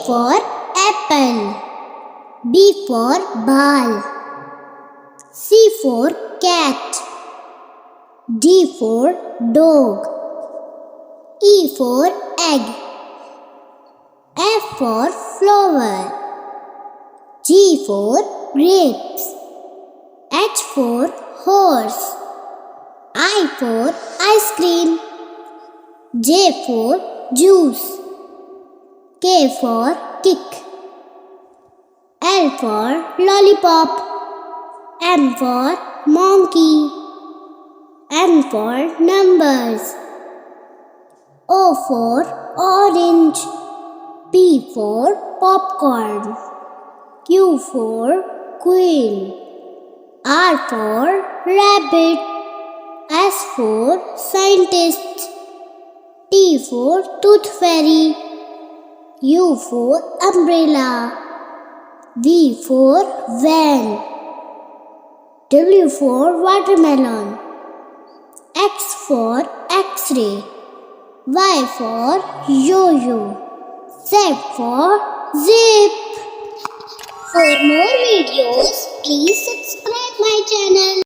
for apple. B for ball. C for cat. D for dog. E for egg. F for flower. G for grapes. H for horse. I for ice cream. J for juice. K for kick. L for lollipop. M for monkey. N for numbers. O for orange. P for popcorn. Q for queen. R for rabbit. S for scientist. T for tooth fairy. U for umbrella. V for van. W for watermelon. X for X-ray. Y for yo-yo. Z for zip. For more videos, please subscribe my channel.